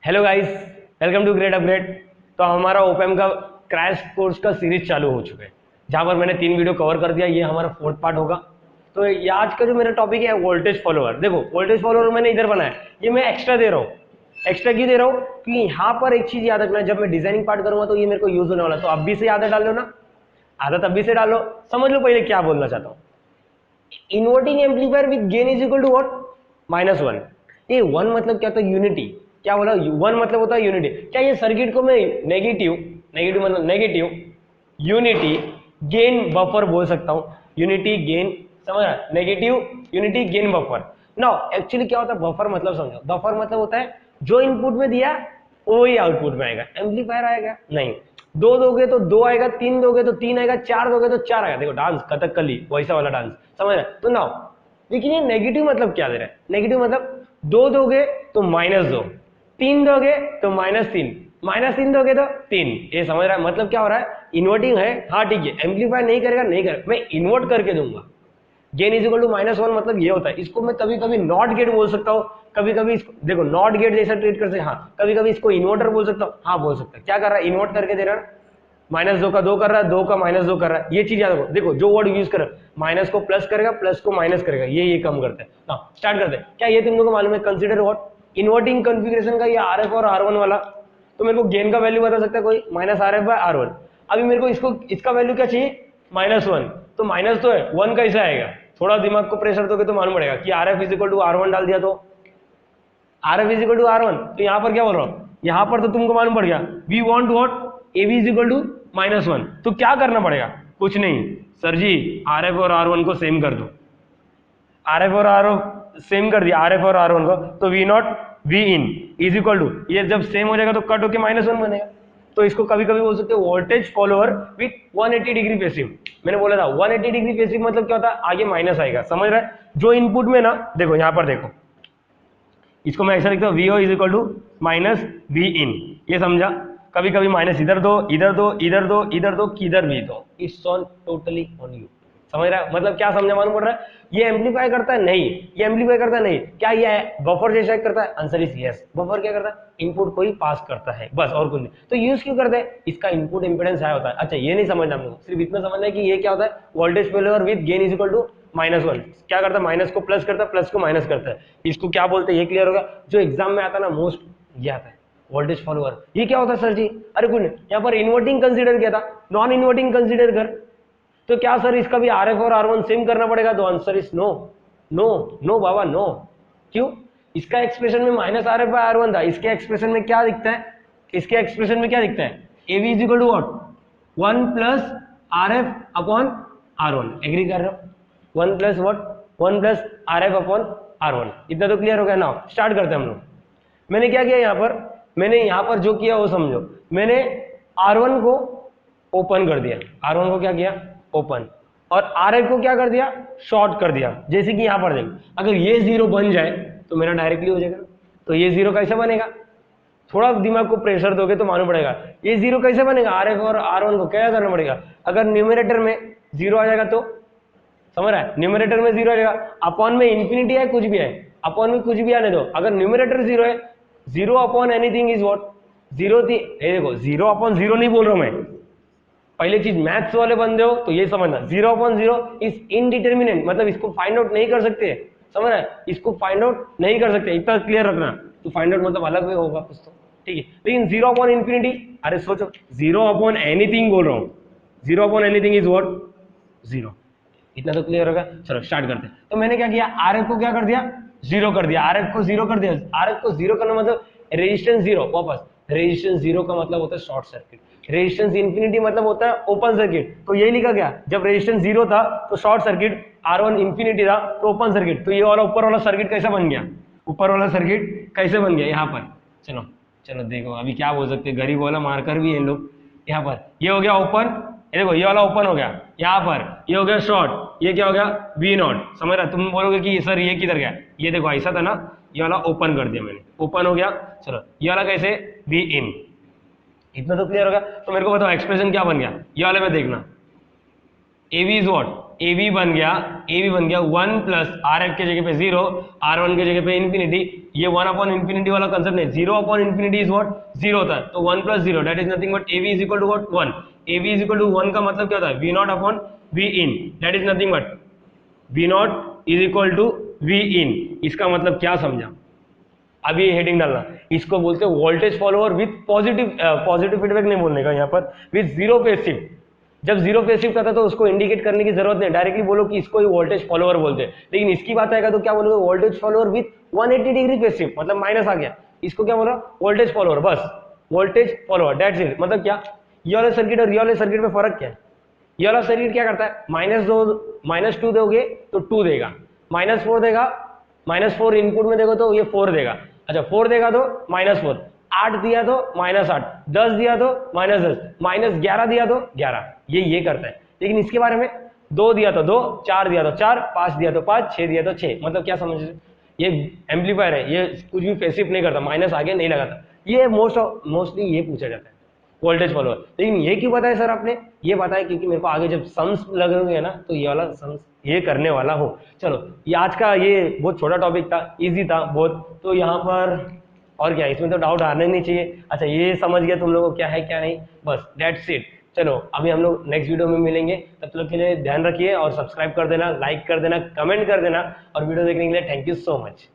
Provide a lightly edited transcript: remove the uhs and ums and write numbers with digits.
Hello guys, welcome to great upgrade. तो हमारा open का क्रैश कोर्स का सीरीज चालू हो चुका है, जहां पर मैंने 3 वीडियो कवर कर दिया। ये हमारा 4th पार्ट होगा। तो ये आज का जो मेरा टॉपिक है वोल्टेज फॉलोअर। देखो, वोल्टेज फॉलोअर मैंने इधर बनाया, ये मैं एक्स्ट्रा दे रहा हूँ। एक्स्ट्रा क्यों दे रहा हूँ? क्योंकि यहाँ पर एक चीज याद रखना, जब मैं डिजाइनिंग पार्ट करूंगा तो ये मेरे को यूज होने वाला है। तो अभी से आदत डाल लो ना, आदत अभी से डालो। समझ लो पहले क्या बोलना चाहता हूँ। Inverting amplifier with gain is equal to what? -1। ये 1 मतलब क्या होता है? यूनिटी। क्या बोला? 1 मतलब होता है यूनिटी। क्या ये सर्किट को मैं नेगेटिव नेगेटिव मतलब नेगेटिव यूनिटी गेन बफर बोल सकता हूँ? यूनिटी गेन, समझ रहा? Negative unity gain buffer. Now actually क्या होता है बफर? मतलब समझो, बफर मतलब होता है जो इनपुट में दिया वही आउटपुट में आएगा। एम्पलीफायर आएगा नहीं। दो दोगे तो दो आएगा, तीन दोगे तो तीन आएगा, चार दोगे तो चार आएगा। देखो डांस कथकली वैसा वाला डांस, समझ रहे? तो नाउ लेकिन ये नेगेटिव मतलब क्या दे रहा है? नेगेटिव मतलब दो दोगे तो -2, तीन दोगे तो -3, -3 दोगे तो 3। ये समझ रहा है मतलब क्या हो रहा है? इन्वर्टिंग है, हाँ ठीक है। एम्पलीफाई नहीं करेगा, नहीं करेगा, मैं इन्वर्ट करके दूंगा। गेन इज इक्वल टू -1 मतलब ये होता है। इसको मैं कभी कभी नॉट गेट बोल सकता हूँ, कभी कभी इसको देखो नॉट गेट जैसा ट्रीट कर सकते, हाँ कभी कभी इसको इन्वर्टर बोल सकता हूँ, हाँ बोल सकता है। क्या कर रहा है? इन्वर्ट करके दे रहा है। -2 का 2 कर रहा है, 2 का -2 कर रहा है। ये चीज याद रखो। देखो जो वर्ड यूज कर, माइनस को प्लस करेगा, प्लस को माइनस करेगा, ये कम करते हैं। हाँ स्टार्ट करते हैं। क्या ये तुम लोगों को मालूम है? कंसिडर व्हाट इन्वर्टिंग कॉन्फ़िगरेशन का ये RF और R1 वाला। तो मेरे को गेन का वैल्यू बता सकता है कोई? -RF/R1। अभी मेरे को इसको इसका वैल्यू क्या चाहिए? -1। तो माइनस तो है, 1 कैसे आएगा? थोड़ा दिमाग को प्रेशर दोगे तो मालूम पड़ेगा कि RF is equal to R1 डाल दिया तो RF is equal to R1। तो यहाँ पर क्या बोल रहा हूँ? यहाँ पर तो तुमको मालूम पड़ गया, we want what? AB is equal to -1। तो क्या करना पड़ेगा? कुछ नहीं सर जी, RF और R1 को सेम कर दो। RF और R सेम कर दिया, RF और R1 को, तो V0 V in is equal to, ये जब सेम हो जाएगा तो कट होके -1 बनेगा। तो इसको कभी कभी बोल सकते हो voltage follower with 180 degree passive. मैंने बोला था 180 डिग्री पेसिव मतलब क्या होता है? आगे माइनस आएगा, समझ रहा है? जो इनपुट में ना, देखो यहाँ पर देखो, इसको मैं ऐसा लिखता हूँ, VO is equal to -V in। ये समझा? कभी कभी माइनस इधर दो, इधर दो, इधर दो, इधर दो, किधर भी दो, it's on totally on you. समझ रहा है मतलब क्या? समझा? मालूम पड़ रहा है? ये एम्पलीफाई करता है नहीं, ये एम्पलीफाई करता है नहीं। क्या ये बफर जैसा करता है? Answer is yes. बफर क्या करता है? इनपुट को ही पास करता है, बस और कुछ नहीं। तो यूज क्यों करते हैं? इसका इनपुट इंपेडेंस हाई होता है। अच्छा ये नहीं समझना हम लोग, सिर्फ इतना समझना है कि ये क्या होता है? Voltage follower with gain is equal to -1। क्या करता है? माइनस को प्लस करता है, प्लस को माइनस करता है। इसको क्या बोलते हैं? ये क्लियर होगा? जो एग्जाम में आता है ना मोस्ट, ये आता है वोल्टेज फॉलोअर। ये क्या होता है सर जी? अरे कुछ नहीं, यहाँ पर इन्वर्टिंग कंसीडर किया था, नॉन इन्वर्टिंग कंसीडर कर। तो क्या सर इसका भी RF और R1 सेम करना पड़ेगा? तो answer is no. No no बाबा नो। क्यों? इसका एक्सप्रेशन में -RF/R1 था, इसके एक्सप्रेशन में क्या दिखता है? इसके एक्सप्रेशन में क्या दिखता है? AB is equal to what? 1 + RF/R1। Agree कर रहे हो? 1 + व्हाट? 1 + RF/R1। इतना तो क्लियर हो गया ना? स्टार्ट करते हैं हम लोग। मैंने क्या किया यहाँ पर? मैंने यहाँ पर जो किया वो समझो। मैंने R1 को ओपन कर दिया, R1 को क्या किया? ओपन। और RF को क्या कर दिया? शॉर्ट कर दिया। जैसे कि यहाँ पर देखो, अगर ये 0 बन जाए तो मेरा डायरेक्टली हो जाएगा। तो ये 0 कैसे बनेगा? थोड़ा दिमाग को प्रेशर दोगे तो मालूम पड़ेगा। ये 0 कैसे बनेगा? RF और R1 को क्या करना पड़ेगा? अगर न्यूमरेटर में 0 आ जाएगा तो, समझ रहा है? न्यूमरेटर में 0 आ जाएगा, अपॉन में इंफिनिटी है, कुछ भी है, अपॉन में कुछ भी आने दो। अगर न्यूमरेटर 0 है, 0 अपॉन एनीथिंग इज व्हाट? 0 थी। ये देखो 0 अपॉन 0 नहीं बोल रहा हूं मैं। पहले चीज मैथ्स वाले बंदे हो तो ये समझना, 0 अपॉन 0 इज इनडिटर्मिनेंट, मतलब इसको फाइंड आउट नहीं कर सकते। समझ रहा है? इसको फाइंड आउट नहीं कर सकते, इतना क्लियर रखना। तो फाइंड आउट मतलब अलग वे होगा कुछ तो, ठीक है। लेकिन 0 अपॉन इंफिनिटी, अरे सोचो 0 अपॉन एनीथिंग बोल रहा हूँ, 0 अपॉन एनीथिंग इज व्हाट? 0। इतना तो क्लियर होगा? चलो स्टार्ट करते हैं। तो मैंने क्या किया? RF को क्या कर दिया? 0 कर दिया। RF को 0 कर दिया। RF को 0 करना मतलब रेजिस्टेंस 0। वापस, रेजिस्टेंस 0 का मतलब होता है शॉर्ट सर्किट, रेजिस्टेंस इंफिनिटी मतलब होता है ओपन सर्किट। तो यही लिखा गया, जब रेजिस्टेंस 0 था तो शॉर्ट सर्किट, R1 इंफिनिटी था तो ओपन सर्किट। तो ये वाला ऊपर वाला सर्किट कैसा बन गया? ऊपर वाला सर्किट कैसे बन गया यहाँ पर? चलो चलो देखो, अभी क्या बोल सकते हैं, गरीब वाला मार्कर भी है लोग। यहाँ पर ये हो गया ओपन, ये देखो ये वाला ओपन हो गया, यहाँ पर ये हो गया शॉर्ट, ये क्या हो गया? V0। समझ रहा? तुम बोलोगे कि सर ये किधर गया? ये देखो ऐसा था ना, ये वाला ओपन कर दिया मैंने, ओपन हो गया। चलो ये वाला कैसे? V in। इतना तो क्लियर होगा? तो मेरे को बताओ एक्सप्रेशन क्या बन गया? ये वाले में देखना, AB is what? A V बन गया, ए वी बन गया 1 प्लस आर एफ के जगह पे 0, R1 के जगह पे इन्फिनिटी, ये 1 अपॉन इन्फिनिटी वाला कंसेप्ट नहीं, 0 अपॉन इन्फिनिटी इज व्हाट 0 होता है, तो 1 plus 0 that is nothing but A V is equal to what 1, A V is equal to 1 का मतलब क्या होता है V naught upon V in, that is nothing but V naught is equal to V in. इसका मतलब क्या समझा, अभी ये हेडिंग डालना, इसको बोलते हैं voltage follower with positive feedback नहीं बोलने का, यहाँ पर विथ जीरो फेज शिफ्ट। जब जीरो फेज शिफ्ट आता है तो उसको इंडिकेट करने की जरूरत नहीं, डायरेक्टली बोलो कि इसको ही वोल्टेज फॉलोअर बोलते हैं। लेकिन इसकी बात आएगा तो क्या बोलोगे, voltage follower with 180 degree phase shift, मतलब माइनस आ गया, इसको क्या बोला voltage follower, bus voltage follower, that's it. मतलब क्या, ये वाले सर्किट और ये वाले सर्किट में फर्क क्या है, ये वाला सर्किट क्या करता है, -2 दोगे तो 2 देगा, -4 देगा, -4 इनपुट में देखो तो ये 4 देगा, अच्छा 4 देगा तो -4, 8 दिया तो -8, 10 दिया तो -10, -11 दिया तो 11, ये करता है। लेकिन इसके बारे में 2 दिया तो 2, 4 दिया तो 4, 5 दिया तो 5, 6 दिया तो 6, मतलब क्या समझ, ये एम्पलीफायर है, ये कुछ भी पैसिव नहीं करता, माइनस आगे नहीं लगाता, ये मोस्टली ये पूछा जाता है वोल्टेज फॉलोअर। लेकिन ये क्यों बताया सर आपने, ये बताया क्योंकि मेरे को आगे जब सम्स लगेंगे ना तो ये वाला सम्स ये करने वाला हूँ। चलो ये आज का ये बहुत छोटा टॉपिक था, इजी था बहुत, तो यहाँ पर और क्या, इसमें तो डाउट आने नहीं चाहिए। अच्छा ये समझ गया तुम लोगों को क्या है क्या नहीं, बस दैट्स इट। चलो अभी हम लोग नेक्स्ट वीडियो में मिलेंगे, तब तक के लिए ध्यान रखिए और सब्सक्राइब कर देना, लाइक कर देना, कमेंट कर देना, और वीडियो देखने के लिए थैंक यू सो मच।